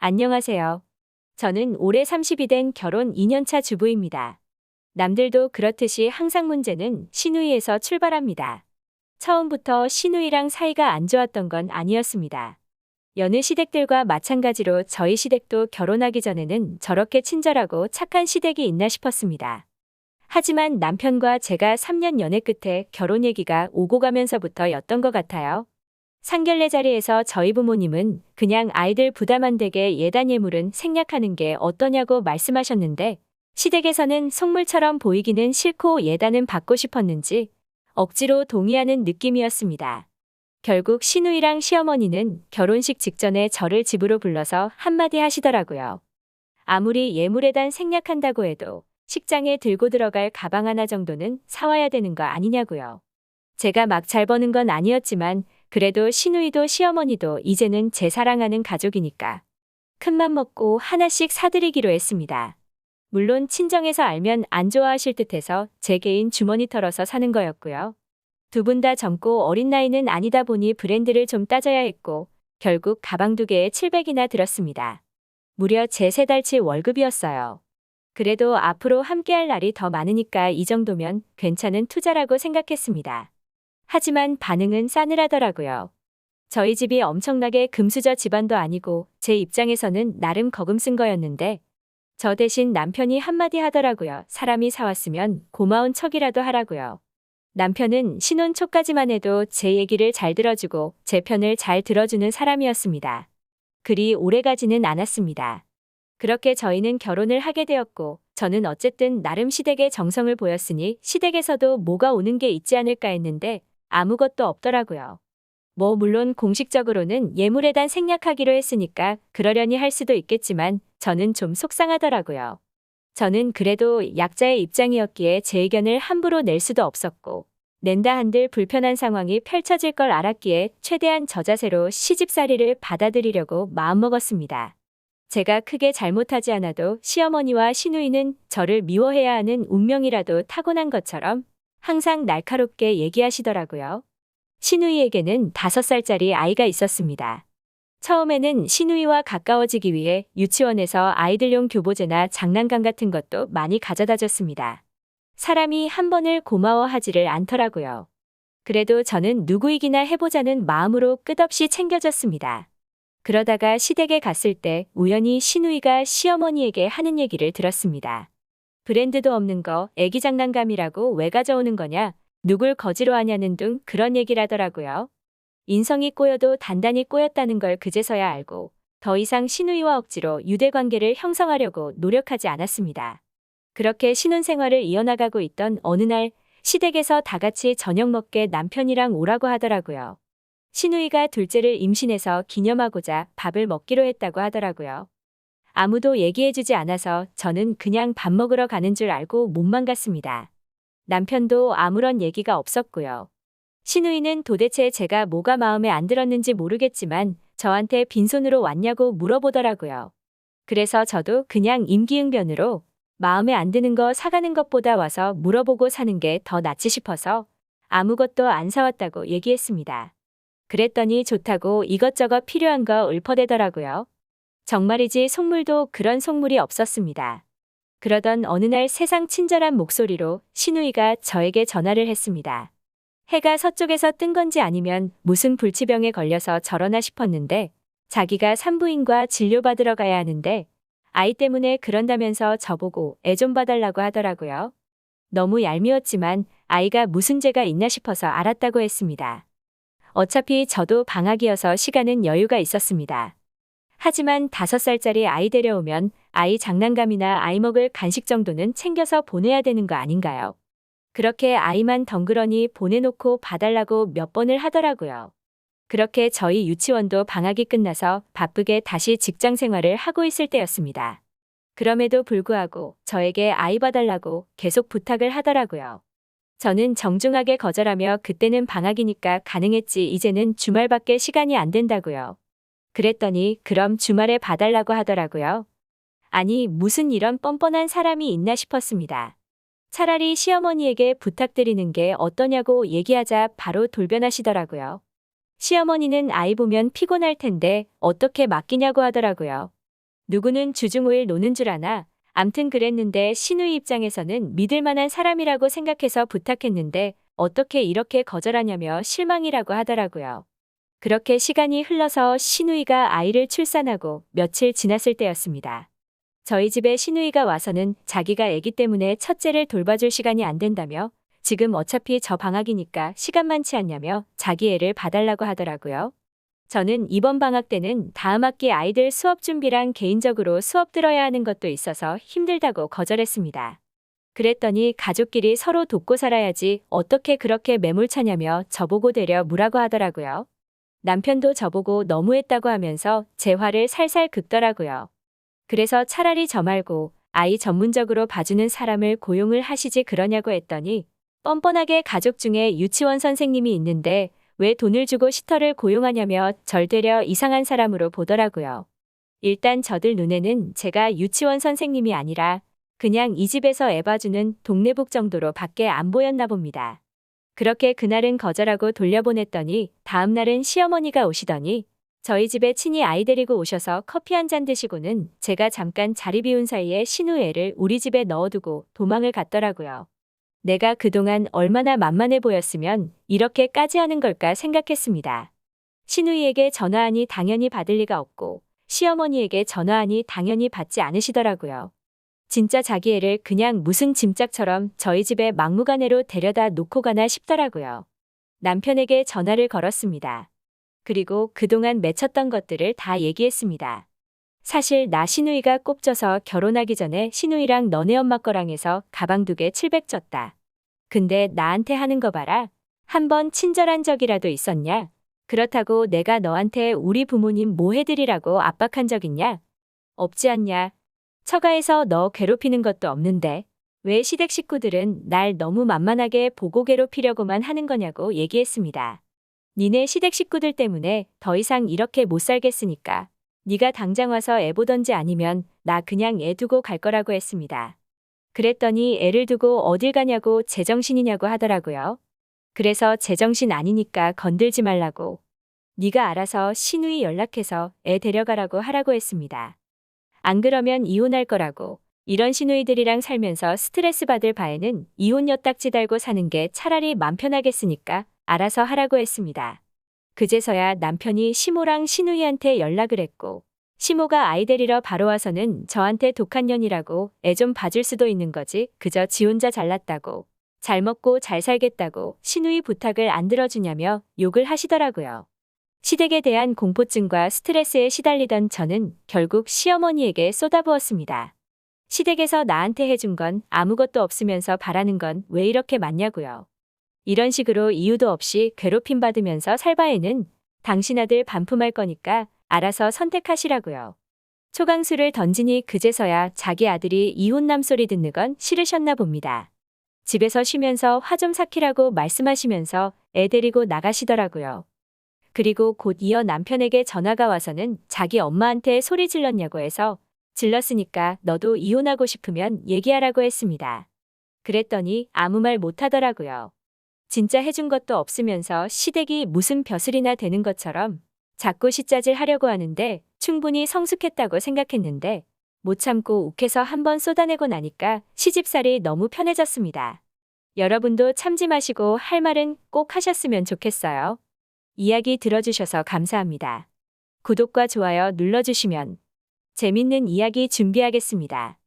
안녕하세요. 저는 올해 30이 된 결혼 2년차 주부입니다. 남들도 그렇듯이 항상 문제는 시누이에서 출발합니다. 처음부터 시누이랑 사이가 안 좋았던 건 아니었습니다. 여느 시댁들과 마찬가지로 저희 시댁도 결혼하기 전에는 저렇게 친절하고 착한 시댁이 있나 싶었습니다. 하지만 남편과 제가 3년 연애 끝에 결혼 얘기가 오고 가면서부터였던 것 같아요. 상견례 자리에서 저희 부모님은 그냥 아이들 부담 안 되게 예단 예물은 생략하는 게 어떠냐고 말씀하셨는데 시댁에서는 속물처럼 보이기는 싫고 예단은 받고 싶었는지 억지로 동의하는 느낌이었습니다. 결국 시누이랑 시어머니는 결혼식 직전에 저를 집으로 불러서 한마디 하시더라고요. 아무리 예물에단 생략한다고 해도 식장에 들고 들어갈 가방 하나 정도는 사와야 되는 거 아니냐고요. 제가 막 잘 버는 건 아니었지만 그래도 시누이도 시어머니도 이제는 제 사랑하는 가족이니까 큰맘 먹고 하나씩 사드리기로 했습니다. 물론 친정에서 알면 안 좋아하실 듯해서 제 개인 주머니 털어서 사는 거였고요. 두 분 다 젊고 어린 나이는 아니다 보니 브랜드를 좀 따져야 했고 결국 가방 2개에 700이나 들었습니다. 무려 제 3달치 월급이었어요. 그래도 앞으로 함께할 날이 더 많으니까 이 정도면 괜찮은 투자라고 생각했습니다. 하지만 반응은 싸늘하더라고요. 저희 집이 엄청나게 금수저 집안도 아니고 제 입장에서는 나름 거금 쓴 거였는데 저 대신 남편이 한마디 하더라고요. 사람이 사왔으면 고마운 척이라도 하라고요. 남편은 신혼 초까지만 해도 제 얘기를 잘 들어주고 제 편을 잘 들어주는 사람이었습니다. 그리 오래가지는 않았습니다. 그렇게 저희는 결혼을 하게 되었고 저는 어쨌든 나름 시댁의 정성을 보였으니 시댁에서도 뭐가 오는 게 있지 않을까 했는데 아무것도 없더라고요. 물론 공식적으로는 예물에단 생략하기로 했으니까 그러려니 할 수도 있겠지만 저는 좀 속상하더라고요. 저는 그래도 약자의 입장이었기에 제 의견을 함부로 낼 수도 없었고 낸다 한들 불편한 상황이 펼쳐질 걸 알았기에 최대한 저자세로 시집살이를 받아들이려고 마음먹었습니다. 제가 크게 잘못하지 않아도 시어머니와 시누이는 저를 미워해야 하는 운명이라도 타고난 것처럼 항상 날카롭게 얘기하시더라고요. 시누이에게는 5살짜리 아이가 있었습니다. 처음에는 시누이와 가까워지기 위해 유치원에서 아이들용 교보제나 장난감 같은 것도 많이 가져다 줬습니다. 사람이 한 번을 고마워하지를 않더라고요. 그래도 저는 누구이기나 해보자는 마음으로 끝없이 챙겨줬습니다. 그러다가 시댁에 갔을 때 우연히 시누이가 시어머니에게 하는 얘기를 들었습니다. 브랜드도 없는 거 애기 장난감이라고 왜 가져오는 거냐, 누굴 거지로 하냐는 등 그런 얘기를 하더라고요. 인성이 꼬여도 단단히 꼬였다는 걸 그제서야 알고 더 이상 시누이와 억지로 유대관계를 형성하려고 노력하지 않았습니다. 그렇게 신혼생활을 이어나가고 있던 어느 날 시댁에서 다 같이 저녁 먹게 남편이랑 오라고 하더라고요. 시누이가 둘째를 임신해서 기념하고자 밥을 먹기로 했다고 하더라고요. 아무도 얘기해주지 않아서 저는 그냥 밥 먹으러 가는 줄 알고 몸만 갔습니다. 남편도 아무런 얘기가 없었고요. 시누이는 도대체 제가 뭐가 마음에 안 들었는지 모르겠지만 저한테 빈손으로 왔냐고 물어보더라고요. 그래서 저도 그냥 임기응변으로 마음에 안 드는 거 사가는 것보다 와서 물어보고 사는 게 더 낫지 싶어서 아무것도 안 사왔다고 얘기했습니다. 그랬더니 좋다고 이것저것 필요한 거 읊어대더라고요. 정말이지 속물도 그런 속물이 없었습니다. 그러던 어느 날 세상 친절한 목소리로 시누이가 저에게 전화를 했습니다. 해가 서쪽에서 뜬 건지 아니면 무슨 불치병에 걸려서 저러나 싶었는데 자기가 산부인과 진료받으러 가야 하는데 아이 때문에 그런다면서 저보고 애 좀 봐달라고 하더라고요. 너무 얄미웠지만 아이가 무슨 죄가 있나 싶어서 알았다고 했습니다. 어차피 저도 방학이어서 시간은 여유가 있었습니다. 하지만 5살짜리 아이 데려오면 아이 장난감이나 아이 먹을 간식 정도는 챙겨서 보내야 되는 거 아닌가요? 그렇게 아이만 덩그러니 보내놓고 봐달라고 몇 번을 하더라고요. 그렇게 저희 유치원도 방학이 끝나서 바쁘게 다시 직장 생활을 하고 있을 때였습니다. 그럼에도 불구하고 저에게 아이 봐달라고 계속 부탁을 하더라고요. 저는 정중하게 거절하며 그때는 방학이니까 가능했지 이제는 주말밖에 시간이 안 된다고요. 그랬더니 그럼 주말에 봐달라고 하더라고요. 아니 무슨 이런 뻔뻔한 사람이 있나 싶었습니다. 차라리 시어머니에게 부탁드리는 게 어떠냐고 얘기하자 바로 돌변하시더라고요. 시어머니는 아이 보면 피곤할 텐데 어떻게 맡기냐고 하더라고요. 누구는 주중 5일 노는 줄 아나? 암튼 그랬는데 신우이 입장에서는 믿을 만한 사람이라고 생각해서 부탁했는데 어떻게 이렇게 거절하냐며 실망이라고 하더라고요. 그렇게 시간이 흘러서 신우이가 아이를 출산하고 며칠 지났을 때였습니다. 저희 집에 신우이가 와서는 자기가 아기 때문에 첫째를 돌봐줄 시간이 안 된다며 지금 어차피 저 방학이니까 시간 많지 않냐며 자기 애를 봐달라고 하더라고요. 저는 이번 방학 때는 다음 학기 아이들 수업 준비랑 개인적으로 수업 들어야 하는 것도 있어서 힘들다고 거절했습니다. 그랬더니 가족끼리 서로 돕고 살아야지 어떻게 그렇게 매몰차냐며 저보고 되려 무라고 하더라고요. 남편도 저보고 너무했다고 하면서 제 화를 살살 긁더라고요. 그래서 차라리 저 말고 아이 전문적으로 봐주는 사람을 고용을 하시지 그러냐고 했더니 뻔뻔하게 가족 중에 유치원 선생님이 있는데 왜 돈을 주고 시터를 고용하냐며 절 되려 이상한 사람으로 보더라고요. 일단 저들 눈에는 제가 유치원 선생님이 아니라 그냥 이 집에서 애 봐주는 동네북 정도로 밖에 안 보였나 봅니다. 그렇게 그날은 거절하고 돌려보냈더니 다음 날은 시어머니가 오시더니 저희 집에 친히 아이 데리고 오셔서 커피 한 잔 드시고는 제가 잠깐 자리 비운 사이에 신우애를 우리 집에 넣어두고 도망을 갔더라고요. 내가 그동안 얼마나 만만해 보였으면 이렇게까지 하는 걸까 생각했습니다. 신우이에게 전화하니 당연히 받을 리가 없고 시어머니에게 전화하니 당연히 받지 않으시더라고요. 진짜 자기 애를 그냥 무슨 짐짝처럼 저희 집에 막무가내로 데려다 놓고 가나 싶더라고요. 남편에게 전화를 걸었습니다. 그리고 그동안 맺혔던 것들을 다 얘기했습니다. 사실 나 신우이가 꼽져서 결혼하기 전에 신우이랑 너네 엄마 거랑 해서 가방 2개 700 줬다. 근데 나한테 하는 거 봐라. 한번 친절한 적이라도 있었냐? 그렇다고 내가 너한테 우리 부모님 뭐 해드리라고 압박한 적 있냐? 없지 않냐? 처가에서 너 괴롭히는 것도 없는데 왜 시댁 식구들은 날 너무 만만하게 보고 괴롭히려고만 하는 거냐고 얘기했습니다. 니네 시댁 식구들 때문에 더 이상 이렇게 못 살겠으니까 네가 당장 와서 애 보던지 아니면 나 그냥 애 두고 갈 거라고 했습니다. 그랬더니 애를 두고 어딜 가냐고 제정신이냐고 하더라고요. 그래서 제정신 아니니까 건들지 말라고. 네가 알아서 신우이 연락해서 애 데려가라고 하라고 했습니다. 안 그러면 이혼할 거라고. 이런 신우이들이랑 살면서 스트레스 받을 바에는 이혼 엿딱지 달고 사는 게 차라리 맘 편하겠으니까 알아서 하라고 했습니다. 그제서야 남편이 시모랑 신우이한테 연락을 했고 시모가 아이 데리러 바로 와서는 저한테 독한 년이라고 애 좀 봐줄 수도 있는 거지 그저 지 혼자 잘났다고 잘 먹고 잘 살겠다고 신우이 부탁을 안 들어주냐며 욕을 하시더라고요. 시댁에 대한 공포증과 스트레스에 시달리던 저는 결국 시어머니에게 쏟아부었습니다. 시댁에서 나한테 해준 건 아무것도 없으면서 바라는 건 왜 이렇게 많냐고요. 이런 식으로 이유도 없이 괴롭힘 받으면서 살 바에는 당신 아들 반품할 거니까 알아서 선택하시라고요. 초강수를 던지니 그제서야 자기 아들이 이혼남 소리 듣는 건 싫으셨나 봅니다. 집에서 쉬면서 화 좀 삭히라고 말씀하시면서 애 데리고 나가시더라고요. 그리고 곧 이어 남편에게 전화가 와서는 자기 엄마한테 소리 질렀냐고 해서 질렀으니까 너도 이혼하고 싶으면 얘기하라고 했습니다. 그랬더니 아무 말 못하더라고요. 진짜 해준 것도 없으면서 시댁이 무슨 벼슬이나 되는 것처럼 자꾸 시짜질 하려고 하는데 충분히 성숙했다고 생각했는데 못 참고 욱해서 한번 쏟아내고 나니까 시집살이 너무 편해졌습니다. 여러분도 참지 마시고 할 말은 꼭 하셨으면 좋겠어요. 이야기 들어주셔서 감사합니다. 구독과 좋아요 눌러주시면 재밌는 이야기 준비하겠습니다.